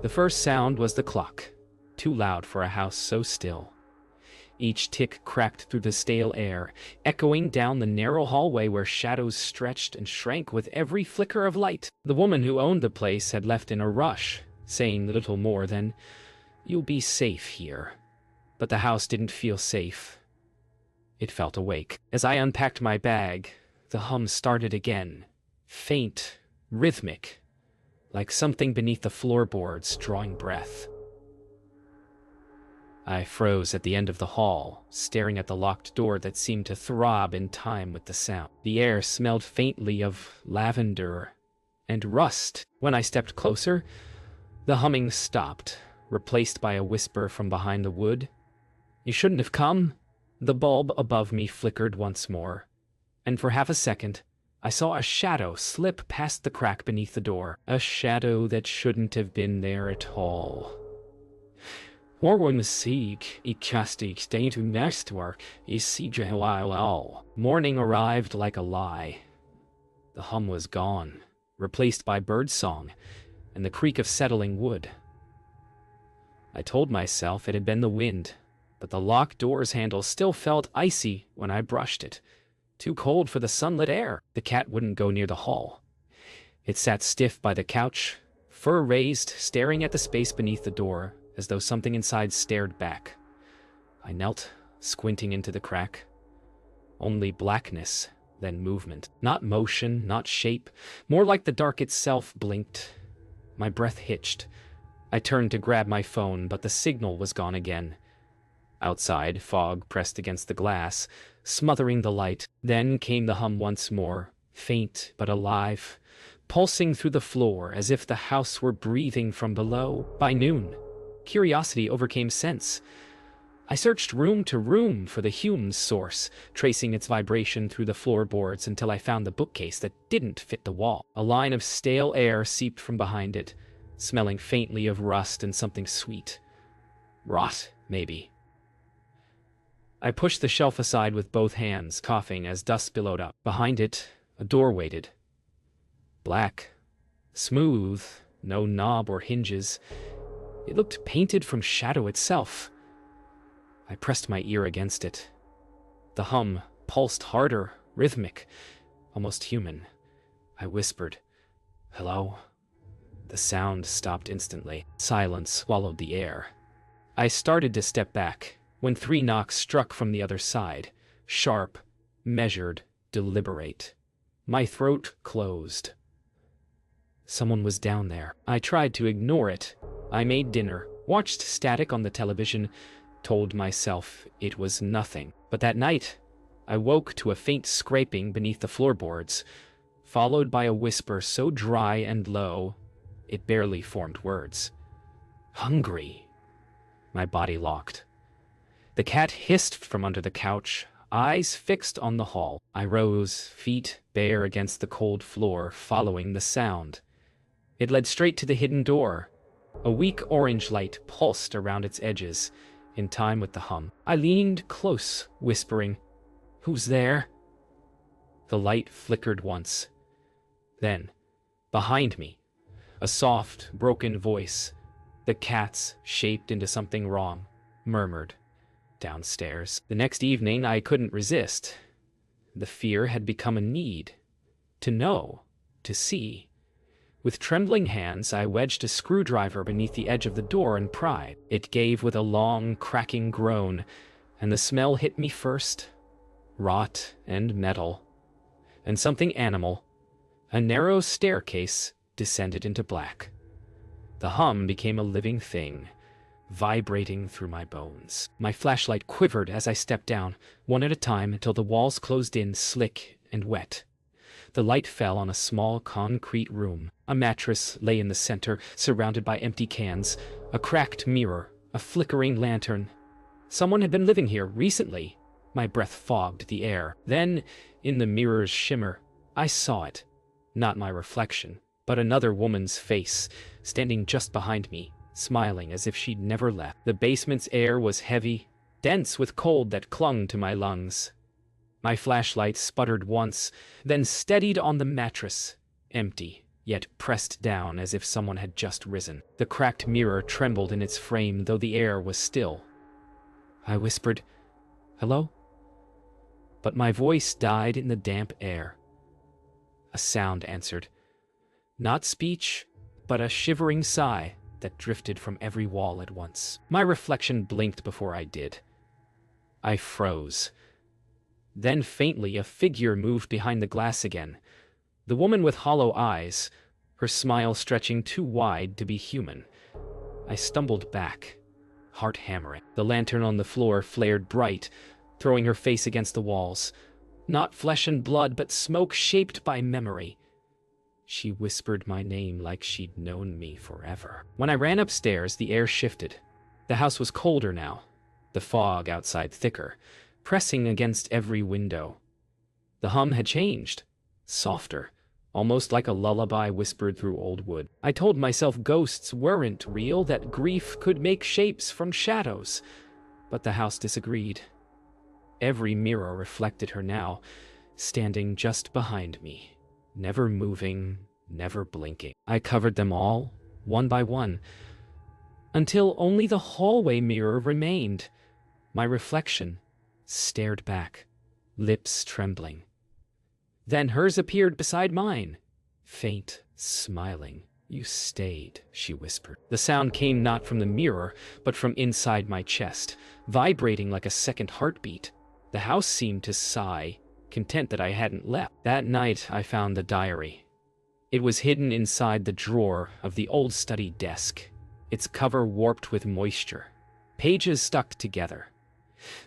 The first sound was the clock, too loud for a house so still. Each tick cracked through the stale air, echoing down the narrow hallway where shadows stretched and shrank with every flicker of light. The woman who owned the place had left in a rush, saying little more than, "You'll be safe here." But the house didn't feel safe. It felt awake. As I unpacked my bag, the hum started again, faint, rhythmic, like something beneath the floorboards drawing breath. I froze at the end of the hall, staring at the locked door that seemed to throb in time with the sound. The air smelled faintly of lavender and rust. When I stepped closer, the humming stopped, replaced by a whisper from behind the wood. "You shouldn't have come." The bulb above me flickered once more, and for half a second, I saw a shadow slip past the crack beneath the door. A shadow that shouldn't have been there at all. Morning arrived like a lie. The hum was gone, replaced by birdsong and the creak of settling wood. I told myself it had been the wind, but the locked door's handle still felt icy when I brushed it, too cold for the sunlit air. The cat wouldn't go near the hall. It sat stiff by the couch, fur raised, staring at the space beneath the door, as though something inside stared back. I knelt, squinting into the crack. Only blackness, then movement. Not motion, not shape, more like the dark itself blinked. My breath hitched. I turned to grab my phone, but the signal was gone again. Outside, fog pressed against the glass, smothering the light. Then came the hum once more, faint but alive, pulsing through the floor as if the house were breathing from below. By noon, curiosity overcame sense. I searched room to room for the hum's source, tracing its vibration through the floorboards until I found the bookcase that didn't fit the wall. A line of stale air seeped from behind it, smelling faintly of rust and something sweet. Rot, maybe. I pushed the shelf aside with both hands, coughing as dust billowed up. Behind it, a door waited. Black, smooth, no knob or hinges. It looked painted from shadow itself. I pressed my ear against it. The hum pulsed harder, rhythmic, almost human. I whispered, "Hello?" The sound stopped instantly. Silence swallowed the air. I started to step back when 3 knocks struck from the other side, sharp, measured, deliberate. My throat closed. Someone was down there. I tried to ignore it. I made dinner, watched static on the television, told myself it was nothing. But that night, I woke to a faint scraping beneath the floorboards, followed by a whisper so dry and low, it barely formed words. "Hungry." My body locked. The cat hissed from under the couch, eyes fixed on the hall. I rose, feet bare against the cold floor, following the sound. It led straight to the hidden door. A weak orange light pulsed around its edges, in time with the hum. I leaned close, whispering, "Who's there?" The light flickered once. Then, behind me, a soft, broken voice, the cat's shaped into something wrong, murmured, downstairs. The next evening, I couldn't resist. The fear had become a need. To know, to see. With trembling hands, I wedged a screwdriver beneath the edge of the door and pried. It gave with a long, cracking groan, and the smell hit me first. Rot and metal. And something animal. A narrow staircase descended into black. The hum became a living thing, vibrating through my bones. My flashlight quivered as I stepped down, one at a time until the walls closed in, slick and wet. The light fell on a small concrete room. A mattress lay in the center, surrounded by empty cans, a cracked mirror, a flickering lantern. Someone had been living here recently. My breath fogged the air. Then, in the mirror's shimmer, I saw it. Not my reflection, but another woman's face, standing just behind me, smiling as if she'd never left. The basement's air was heavy, dense with cold that clung to my lungs. My flashlight sputtered once, then steadied on the mattress, empty, yet pressed down as if someone had just risen. The cracked mirror trembled in its frame, though the air was still. I whispered, "Hello?" But my voice died in the damp air. A sound answered. Not speech, but a shivering sigh that drifted from every wall at once. My reflection blinked before I did. I froze. Then faintly a figure moved behind the glass again. The woman with hollow eyes, her smile stretching too wide to be human. I stumbled back, heart hammering. The lantern on the floor flared bright, throwing her face against the walls. Not flesh and blood, but smoke shaped by memory. She whispered my name like she'd known me forever. When I ran upstairs, the air shifted. The house was colder now, the fog outside thicker, pressing against every window. The hum had changed, softer, almost like a lullaby whispered through old wood. I told myself ghosts weren't real, that grief could make shapes from shadows. But the house disagreed. Every mirror reflected her now, standing just behind me. Never moving, never blinking. I covered them all, one by one, until only the hallway mirror remained. My reflection stared back, lips trembling. Then hers appeared beside mine, faint, smiling. "You stayed," she whispered. The sound came not from the mirror, but from inside my chest, vibrating like a second heartbeat. The house seemed to sigh, content that I hadn't left. That night I found the diary. It was hidden inside the drawer of the old study desk, its cover warped with moisture, pages stuck together.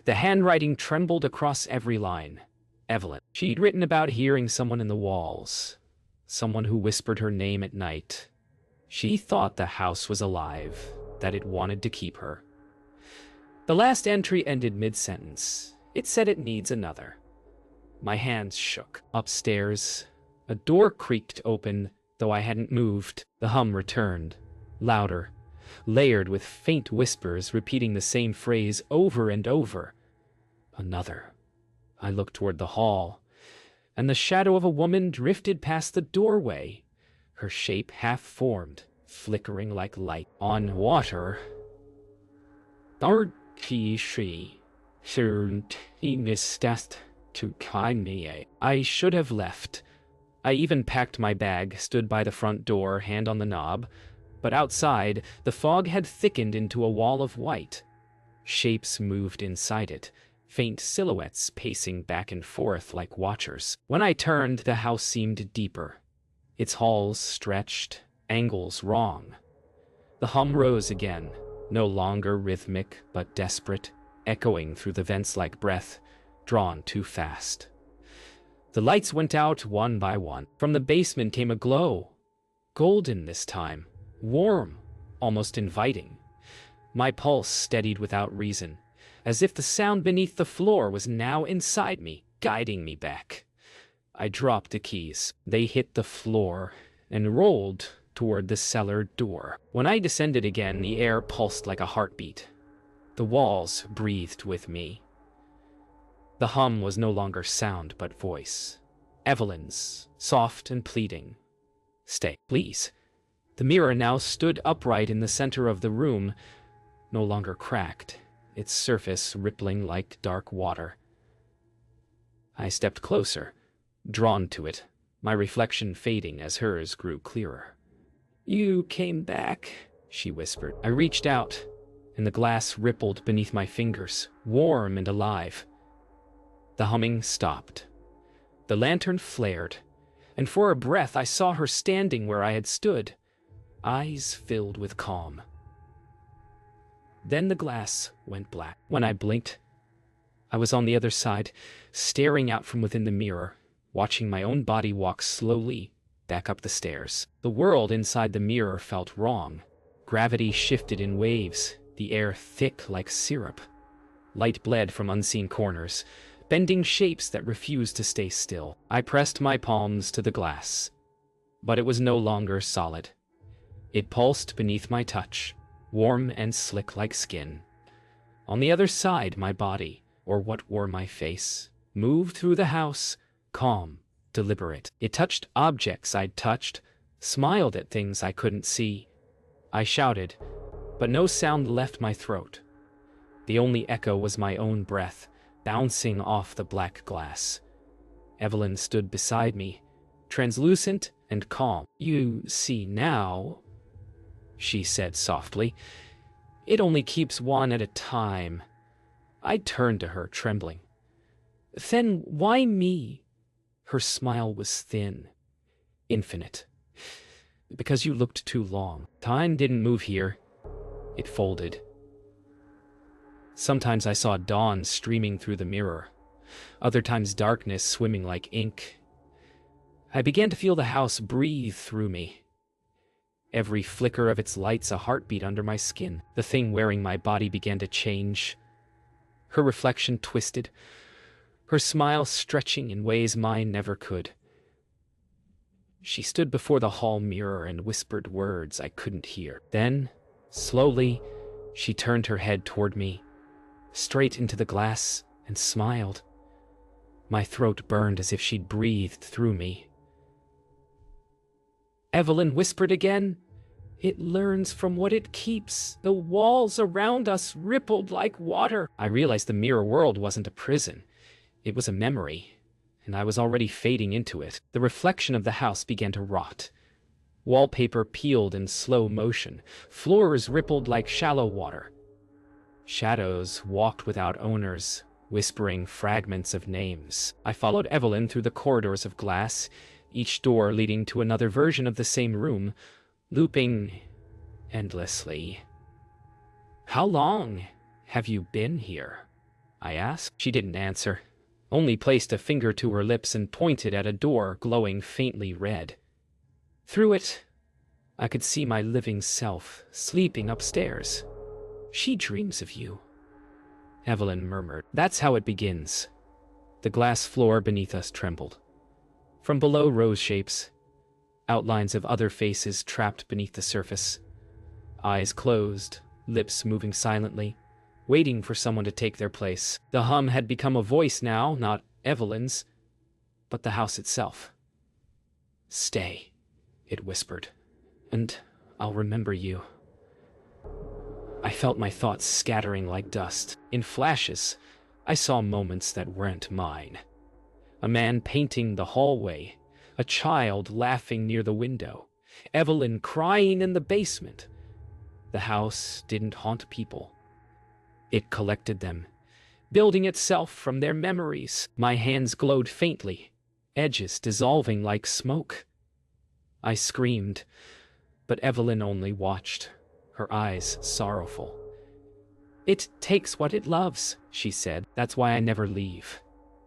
The handwriting trembled across every line. Evelyn. She'd written about hearing someone in the walls, someone who whispered her name at night. She thought the house was alive, that it wanted to keep her. The last entry ended mid-sentence. It said it needs another. My hands shook. Upstairs, a door creaked open, though I hadn't moved. The hum returned, louder, layered with faint whispers repeating the same phrase over and over. Another. I looked toward the hall, and the shadow of a woman drifted past the doorway, her shape half-formed, flickering like light on water. I should have left. I even packed my bag, stood by the front door, hand on the knob, but outside, the fog had thickened into a wall of white. Shapes moved inside it, faint silhouettes pacing back and forth like watchers. When I turned, the house seemed deeper. Its halls stretched, angles wrong. The hum rose again, no longer rhythmic but desperate, echoing through the vents like breath, drawn too fast. The lights went out one by one. From the basement came a glow, golden this time, warm, almost inviting. My pulse steadied without reason, as if the sound beneath the floor was now inside me, guiding me back. I dropped the keys. They hit the floor and rolled toward the cellar door. When I descended again, the air pulsed like a heartbeat. The walls breathed with me. The hum was no longer sound but voice. Evelyn's, soft and pleading. "Stay, please." The mirror now stood upright in the center of the room, no longer cracked, its surface rippling like dark water. I stepped closer, drawn to it, my reflection fading as hers grew clearer. "You came back," she whispered. I reached out, and the glass rippled beneath my fingers, warm and alive. The humming stopped. The lantern flared, and for a breath I saw her standing where I had stood, eyes filled with calm. Then the glass went black. When I blinked, I was on the other side, staring out from within the mirror, watching my own body walk slowly back up the stairs. The world inside the mirror felt wrong. Gravity shifted in waves, the air thick like syrup. Light bled from unseen corners, bending shapes that refused to stay still. I pressed my palms to the glass, but it was no longer solid. It pulsed beneath my touch, warm and slick like skin. On the other side, my body, or what wore my face, moved through the house, calm, deliberate. It touched objects I'd touched, smiled at things I couldn't see. I shouted, but no sound left my throat. The only echo was my own breath, bouncing off the black glass. Evelyn stood beside me, translucent and calm. "You see now," she said softly. "It only keeps one at a time." I turned to her, trembling. "Then why me?" Her smile was thin, infinite. "Because you looked too long. Time didn't move here. It folded." Sometimes I saw dawn streaming through the mirror, other times darkness swimming like ink. I began to feel the house breathe through me. Every flicker of its lights a heartbeat under my skin. The thing wearing my body began to change. Her reflection twisted, her smile stretching in ways mine never could. She stood before the hall mirror and whispered words I couldn't hear. Then, slowly, she turned her head toward me, straight into the glass, and smiled. My throat burned as if she'd breathed through me. Evelyn whispered again. "It learns from what it keeps." The walls around us rippled like water. I realized the mirror world wasn't a prison. It was a memory, and I was already fading into it. The reflection of the house began to rot. Wallpaper peeled in slow motion. Floors rippled like shallow water. Shadows walked without owners, whispering fragments of names. I followed Evelyn through the corridors of glass, each door leading to another version of the same room, looping endlessly. "How long have you been here?" I asked. She didn't answer, only placed a finger to her lips and pointed at a door glowing faintly red. Through it, I could see my living self, sleeping upstairs. "She dreams of you," Evelyn murmured. "That's how it begins." The glass floor beneath us trembled. From below rose shapes, outlines of other faces trapped beneath the surface. Eyes closed, lips moving silently, waiting for someone to take their place. The hum had become a voice now, not Evelyn's, but the house itself. "Stay," it whispered, "and I'll remember you." I felt my thoughts scattering like dust. In flashes, I saw moments that weren't mine. A man painting the hallway, a child laughing near the window, Evelyn crying in the basement. The house didn't haunt people. It collected them, building itself from their memories. My hands glowed faintly, edges dissolving like smoke. I screamed, but Evelyn only watched, her eyes sorrowful. "It takes what it loves," she said. "That's why I never leave."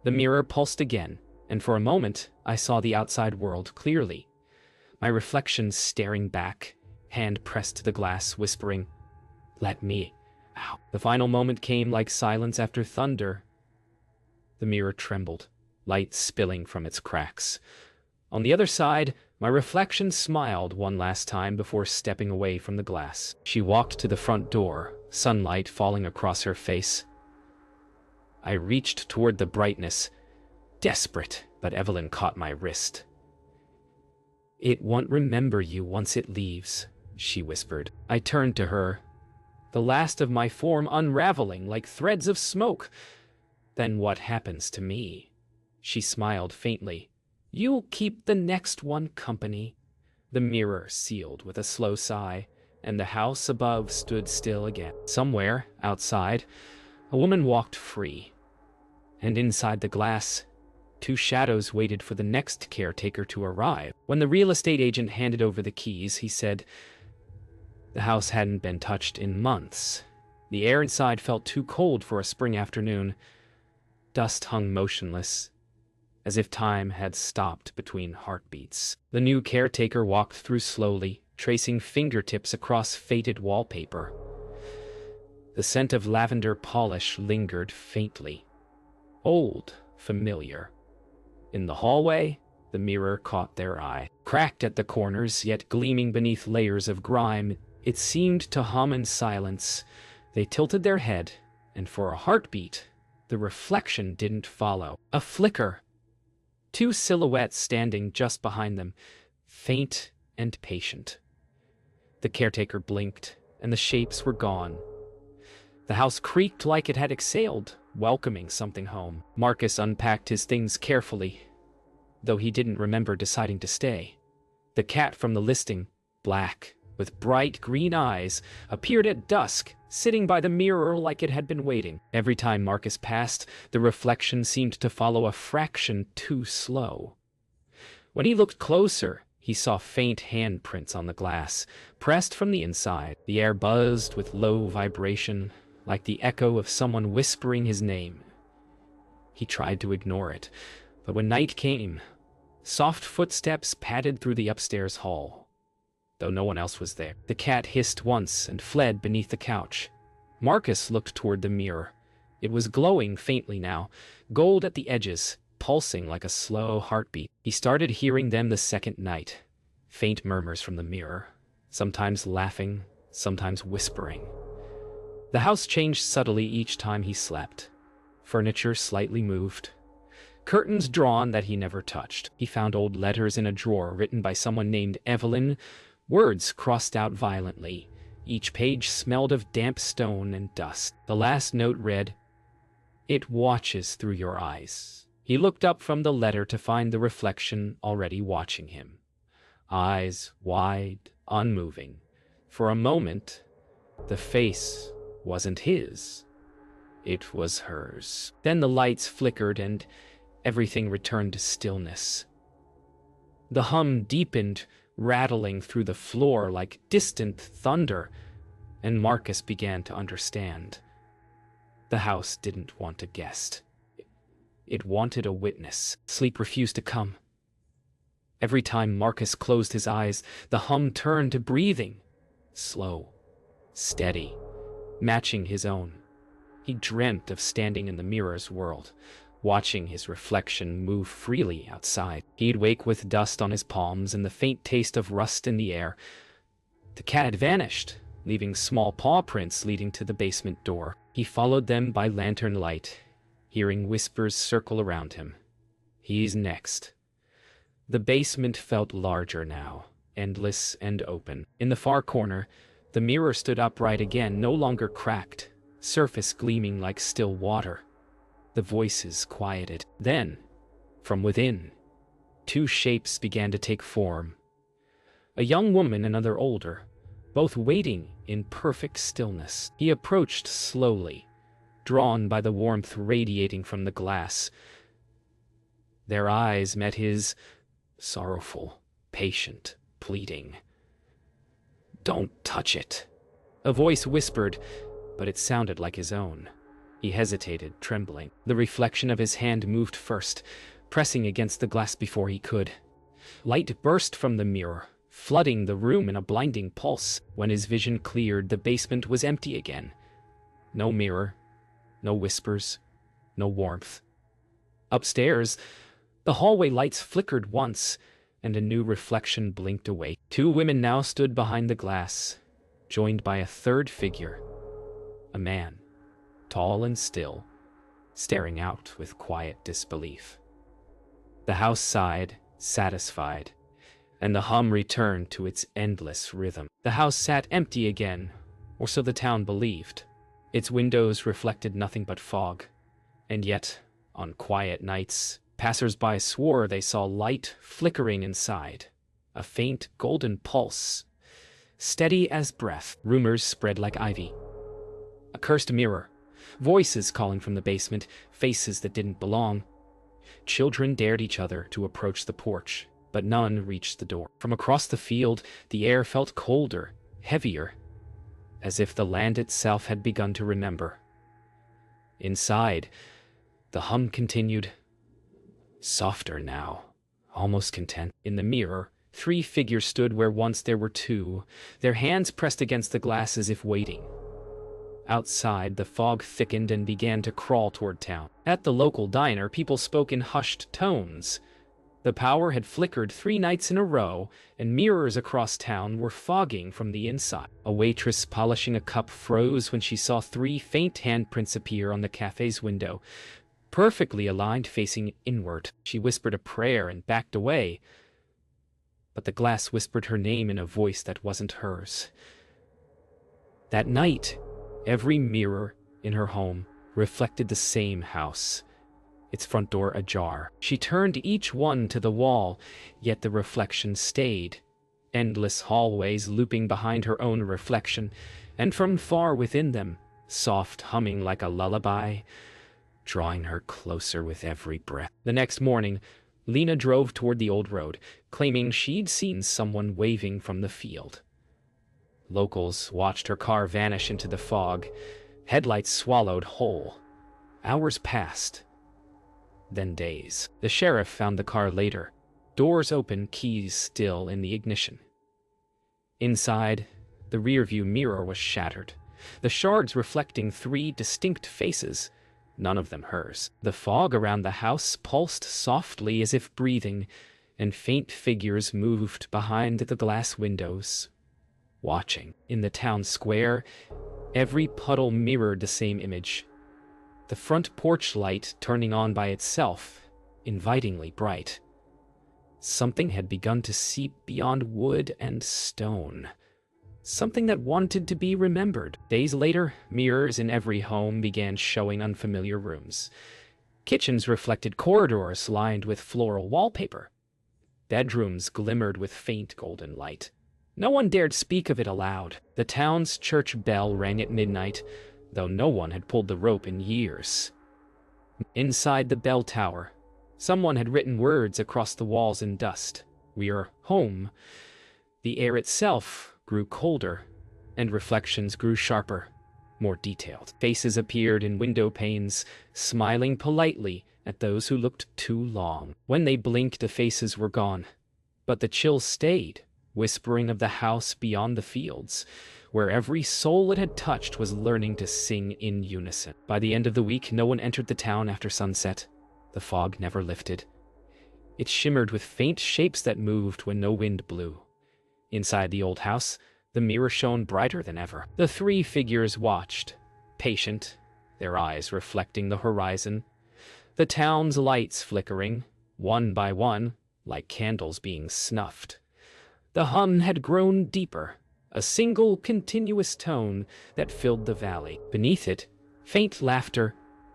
The mirror pulsed again, and for a moment I saw the outside world clearly. My reflection staring back, hand pressed to the glass, whispering, "Let me out." The final moment came like silence after thunder. The mirror trembled, light spilling from its cracks. On the other side, my reflection smiled one last time before stepping away from the glass. She walked to the front door, sunlight falling across her face. I reached toward the brightness, desperate, but Evelyn caught my wrist. "It won't remember you once it leaves," she whispered. I turned to her, the last of my form unraveling like threads of smoke. "Then what happens to me?" She smiled faintly. "You'll keep the next one company." The mirror sealed with a slow sigh, and the house above stood still again. Somewhere, outside, a woman walked free. And inside the glass, two shadows waited for the next caretaker to arrive. When the real estate agent handed over the keys, he said the house hadn't been touched in months. The air inside felt too cold for a spring afternoon. Dust hung motionless, as if time had stopped between heartbeats. The new caretaker walked through slowly, tracing fingertips across faded wallpaper. The scent of lavender polish lingered faintly. Old, familiar. In the hallway, the mirror caught their eye. Cracked at the corners, yet gleaming beneath layers of grime, it seemed to hum in silence. They tilted their head, and for a heartbeat, the reflection didn't follow. A flicker. Two silhouettes standing just behind them, faint and patient. The caretaker blinked, and the shapes were gone. The house creaked like it had exhaled, welcoming something home. Marcus unpacked his things carefully, though he didn't remember deciding to stay. The cat from the listing, black, with bright green eyes, appeared at dusk, sitting by the mirror like it had been waiting. Every time Marcus passed, the reflection seemed to follow a fraction too slow. When he looked closer, he saw faint handprints on the glass, pressed from the inside. The air buzzed with low vibration, like the echo of someone whispering his name. He tried to ignore it, but when night came, soft footsteps padded through the upstairs hall, though no one else was there. The cat hissed once and fled beneath the couch. Marcus looked toward the mirror. It was glowing faintly now, gold at the edges, pulsing like a slow heartbeat. He started hearing them the second night. Faint murmurs from the mirror, sometimes laughing, sometimes whispering. The house changed subtly each time he slept. Furniture slightly moved, curtains drawn that he never touched. He found old letters in a drawer written by someone named Evelyn, words crossed out violently. Each page smelled of damp stone and dust. The last note read, "It watches through your eyes." He looked up from the letter to find the reflection already watching him. Eyes wide, unmoving. For a moment, the face wasn't his. It was hers. Then the lights flickered and everything returned to stillness. The hum deepened, rattling through the floor like distant thunder, and Marcus began to understand. The house didn't want a guest. It wanted a witness. Sleep refused to come. Every time Marcus closed his eyes, the hum turned to breathing. Slow, steady, matching his own. He dreamt of standing in the mirror's world, watching his reflection move freely outside. He'd wake with dust on his palms and the faint taste of rust in the air. The cat had vanished, leaving small paw prints leading to the basement door. He followed them by lantern light, hearing whispers circle around him. He's next. The basement felt larger now, endless and open. In the far corner, the mirror stood upright again, no longer cracked, surface gleaming like still water. The voices quieted. Then, from within, two shapes began to take form. A young woman and another older, both waiting in perfect stillness. He approached slowly, drawn by the warmth radiating from the glass. Their eyes met his, sorrowful, patient, pleading. "Don't touch it," a voice whispered, but it sounded like his own. He hesitated, trembling. The reflection of his hand moved first, pressing against the glass before he could. Light burst from the mirror, flooding the room in a blinding pulse. When his vision cleared, the basement was empty again. No mirror, no whispers, no warmth. Upstairs, the hallway lights flickered once, and a new reflection blinked away. Two women now stood behind the glass, joined by a third figure, a man, tall and still, staring out with quiet disbelief. The house sighed, satisfied, and the hum returned to its endless rhythm. The house sat empty again, or so the town believed. Its windows reflected nothing but fog, and yet, on quiet nights, passers-by swore they saw light flickering inside, a faint golden pulse, steady as breath. Rumors spread like ivy. A cursed mirror, voices calling from the basement, faces that didn't belong. Children dared each other to approach the porch, but none reached the door. From across the field, the air felt colder, heavier, as if the land itself had begun to remember. Inside, the hum continued, softer now, almost content. In the mirror, three figures stood where once there were two, their hands pressed against the glass as if waiting. Outside, the fog thickened and began to crawl toward town. At the local diner, people spoke in hushed tones. The power had flickered 3 nights in a row, and mirrors across town were fogging from the inside. A waitress polishing a cup froze when she saw 3 faint handprints appear on the cafe's window, perfectly aligned facing inward. She whispered a prayer and backed away. but the glass whispered her name in a voice that wasn't hers. That night, every mirror in her home reflected the same house, its front door ajar. She turned each one to the wall, yet the reflection stayed. Endless hallways looping behind her own reflection, and from far within them, soft humming like a lullaby, drawing her closer with every breath. The next morning, Lena drove toward the old road, claiming she'd seen someone waving from the field. Locals watched her car vanish into the fog, headlights swallowed whole. Hours passed, then days. The sheriff found the car later, doors open, keys still in the ignition. Inside, the rearview mirror was shattered, the shards reflecting 3 distinct faces, none of them hers. The fog around the house pulsed softly as if breathing, and faint figures moved behind the glass windows, watching. In the town square, every puddle mirrored the same image. The front porch light turning on by itself, invitingly bright. Something had begun to seep beyond wood and stone. Something that wanted to be remembered. Days later, mirrors in every home began showing unfamiliar rooms. Kitchens reflected corridors lined with floral wallpaper. Bedrooms glimmered with faint golden light. No one dared speak of it aloud. The town's church bell rang at midnight, though no one had pulled the rope in years. Inside the bell tower, someone had written words across the walls in dust. "We're home." The air itself grew colder, and reflections grew sharper, more detailed. Faces appeared in window panes, smiling politely at those who looked too long. When they blinked, the faces were gone, but the chill stayed, whispering of the house beyond the fields, where every soul it had touched was learning to sing in unison. By the end of the week, no one entered the town after sunset. The fog never lifted. It shimmered with faint shapes that moved when no wind blew. Inside the old house, the mirror shone brighter than ever. The 3 figures watched, patient, their eyes reflecting the horizon. The town's lights flickering, one by one, like candles being snuffed. The hum had grown deeper, a single continuous tone that filled the valley. Beneath it, faint laughter,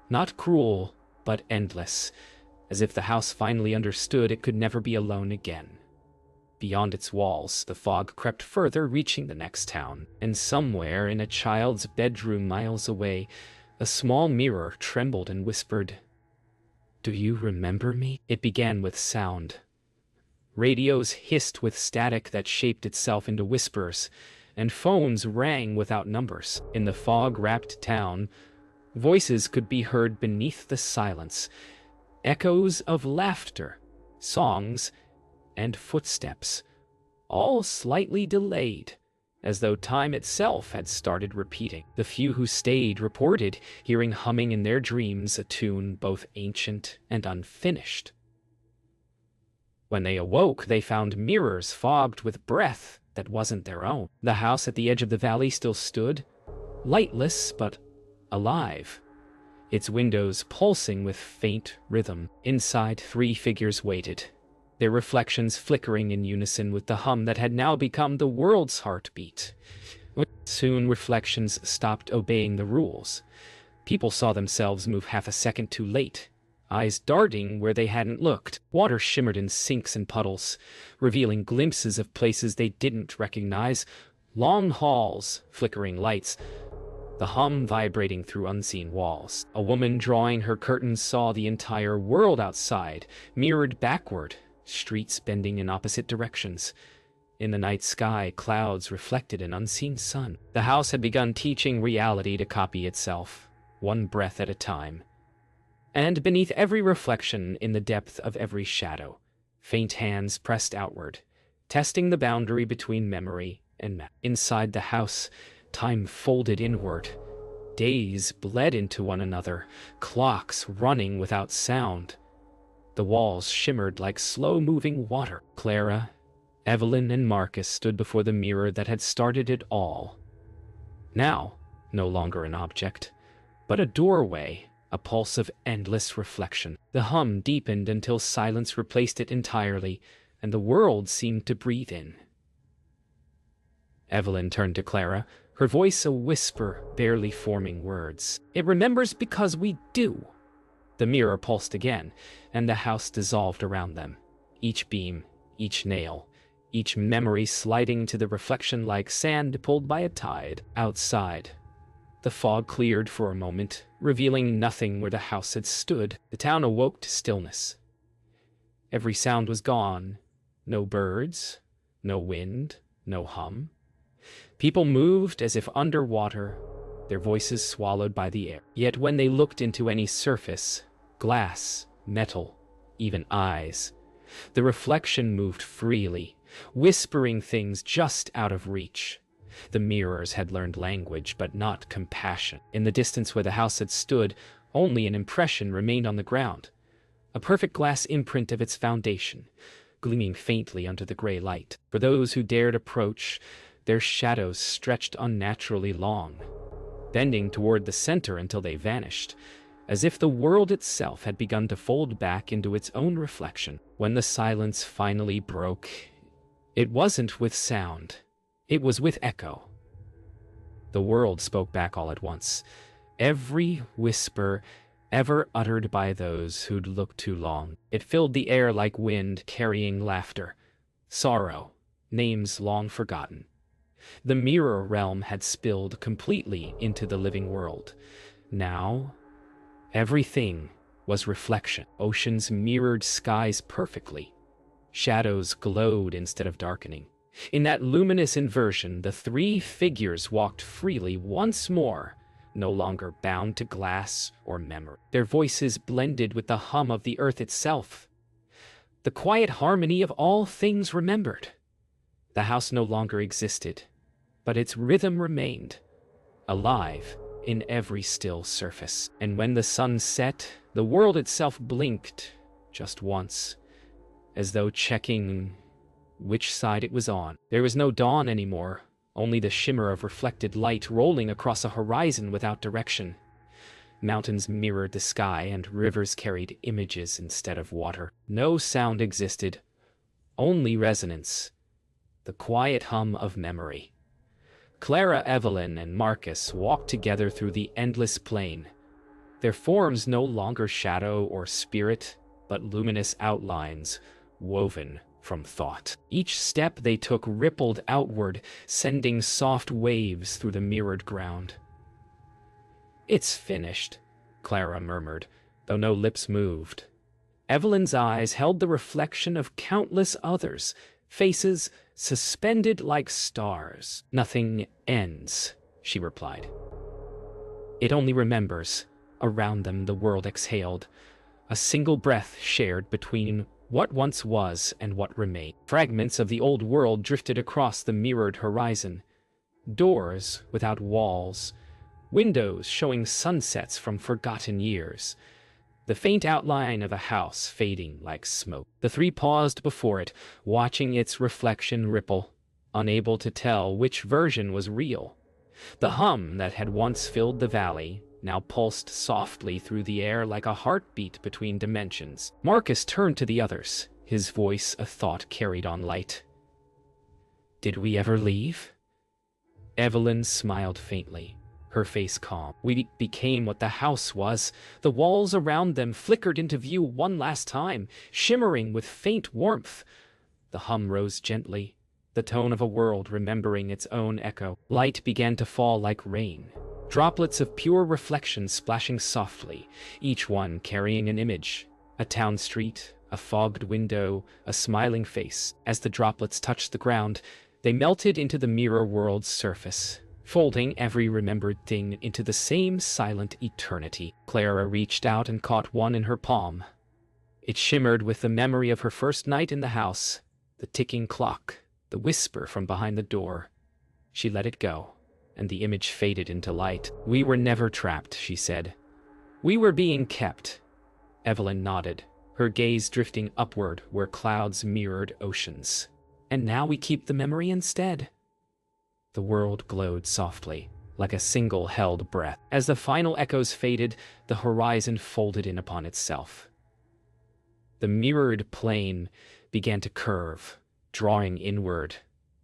not cruel, but endless, as if the house finally understood it could never be alone again. Beyond its walls, the fog crept further, reaching the next town. And somewhere in a child's bedroom miles away, a small mirror trembled and whispered, "Do you remember me?" It began with sound. Radios hissed with static that shaped itself into whispers, and phones rang without numbers. In the fog-wrapped town, voices could be heard beneath the silence, echoes of laughter, songs, and footsteps, all slightly delayed, as though time itself had started repeating. The few who stayed reported hearing humming in their dreams, a tune both ancient and unfinished. When they awoke, they found mirrors fogged with breath that wasn't their own. The house at the edge of the valley still stood, lightless but alive, its windows pulsing with faint rhythm. Inside, 3 figures waited, their reflections flickering in unison with the hum that had now become the world's heartbeat. Soon, reflections stopped obeying the rules. People saw themselves move half a second too late, eyes darting where they hadn't looked. Water shimmered in sinks and puddles, revealing glimpses of places they didn't recognize, long halls, flickering lights, the hum vibrating through unseen walls. A woman drawing her curtains saw the entire world outside, mirrored backward, streets bending in opposite directions. In the night sky, clouds reflected an unseen sun. The house had begun teaching reality to copy itself, one breath at a time. And beneath every reflection, in the depth of every shadow, faint hands pressed outward, testing the boundary between memory and inside the house, time folded inward. Days bled into one another, clocks running without sound. The walls shimmered like slow-moving water. Clara, Evelyn, and Marcus stood before the mirror that had started it all. Now, no longer an object, but a doorway, a pulse of endless reflection. The hum deepened until silence replaced it entirely, and the world seemed to breathe in. Evelyn turned to Clara, her voice a whisper, barely forming words. "It remembers because we do." The mirror pulsed again, and the house dissolved around them. Each beam, each nail, each memory sliding to the reflection like sand pulled by a tide. Outside, the fog cleared for a moment, revealing nothing where the house had stood. The town awoke to stillness. Every sound was gone. No birds, no wind, no hum. People moved as if underwater, their voices swallowed by the air. Yet when they looked into any surface, glass, metal, even eyes, the reflection moved freely, whispering things just out of reach. The mirrors had learned language, but not compassion. In the distance where the house had stood, only an impression remained on the ground, a perfect glass imprint of its foundation, gleaming faintly under the gray light. For those who dared approach, their shadows stretched unnaturally long, bending toward the center until they vanished, as if the world itself had begun to fold back into its own reflection. When the silence finally broke, it wasn't with sound, it was with echo. The world spoke back all at once, every whisper ever uttered by those who'd looked too long. It filled the air like wind, carrying laughter, sorrow, names long forgotten. The mirror realm had spilled completely into the living world. Now, everything was reflection. Oceans mirrored skies perfectly. Shadows glowed instead of darkening. In that luminous inversion, the three figures walked freely once more, no longer bound to glass or memory. Their voices blended with the hum of the earth itself, the quiet harmony of all things remembered. The house no longer existed, but its rhythm remained, alive in every still surface. And when the sun set, the world itself blinked just once, as though checking which side it was on. There was no dawn anymore, only the shimmer of reflected light rolling across a horizon without direction. Mountains mirrored the sky, and rivers carried images instead of water. No sound existed, only resonance, the quiet hum of memory. Clara, Evelyn, and Marcus walked together through the endless plain, their forms no longer shadow or spirit, but luminous outlines woven from thought. Each step they took rippled outward, sending soft waves through the mirrored ground. "It's finished," Clara murmured, though no lips moved. Evelyn's eyes held the reflection of countless others, faces suspended like stars. "Nothing ends," she replied. "It only remembers." Around them the world exhaled, a single breath shared between what once was and what remained. Fragments of the old world drifted across the mirrored horizon. Doors without walls, windows showing sunsets from forgotten years. The faint outline of a house fading like smoke. The three paused before it, watching its reflection ripple, unable to tell which version was real. The hum that had once filled the valley now pulsed softly through the air like a heartbeat between dimensions. Marcus turned to the others, his voice a thought carried on light. "Did we ever leave?" Evelyn smiled faintly, her face calm. "We became what the house was." The walls around them flickered into view one last time, shimmering with faint warmth. The hum rose gently, the tone of a world remembering its own echo. Light began to fall like rain, droplets of pure reflection splashing softly, each one carrying an image. A town street, a fogged window, a smiling face. As the droplets touched the ground, they melted into the mirror world's surface, folding every remembered thing into the same silent eternity. Clara reached out and caught one in her palm. It shimmered with the memory of her first night in the house, the ticking clock, the whisper from behind the door. She let it go, and the image faded into light. "We were never trapped," she said. "We were being kept." Evelyn nodded, her gaze drifting upward where clouds mirrored oceans. "And now we keep the memory instead." The world glowed softly, like a single held breath. As the final echoes faded, the horizon folded in upon itself. The mirrored plain began to curve, drawing inward,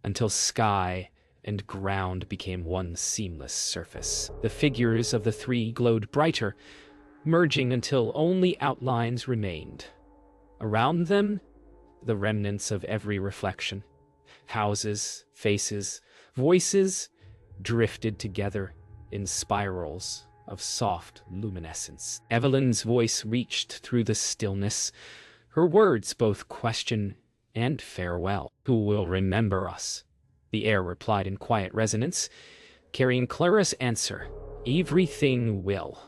until sky and ground became one seamless surface. The figures of the three glowed brighter, merging until only outlines remained. Around them, the remnants of every reflection. Houses, faces, voices drifted together in spirals of soft luminescence. Evelyn's voice reached through the stillness, her words both question and farewell. "Who will remember us?" the air replied in quiet resonance, carrying Clara's answer, "Everything will."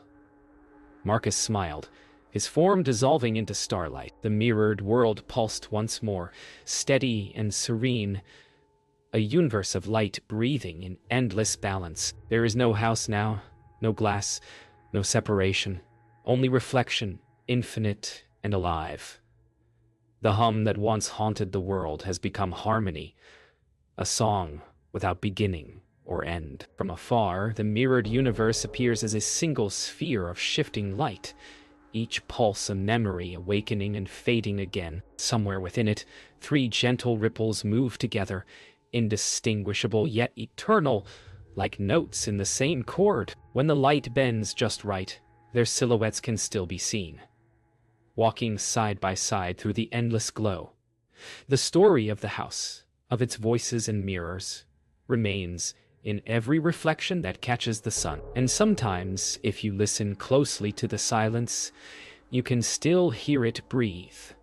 Marcus smiled, his form dissolving into starlight. The mirrored world pulsed once more, steady and serene, a universe of light breathing in endless balance. There is no house now, no glass, no separation, only reflection, infinite and alive. The hum that once haunted the world has become harmony, a song without beginning or end. From afar, the mirrored universe appears as a single sphere of shifting light, each pulse a memory awakening and fading again. Somewhere within it, three gentle ripples move together, indistinguishable yet eternal, like notes in the same chord. When the light bends just right, their silhouettes can still be seen, walking side by side through the endless glow. The story of the house, of its voices and mirrors, remains in every reflection that catches the sun. And sometimes, if you listen closely to the silence, you can still hear it breathe,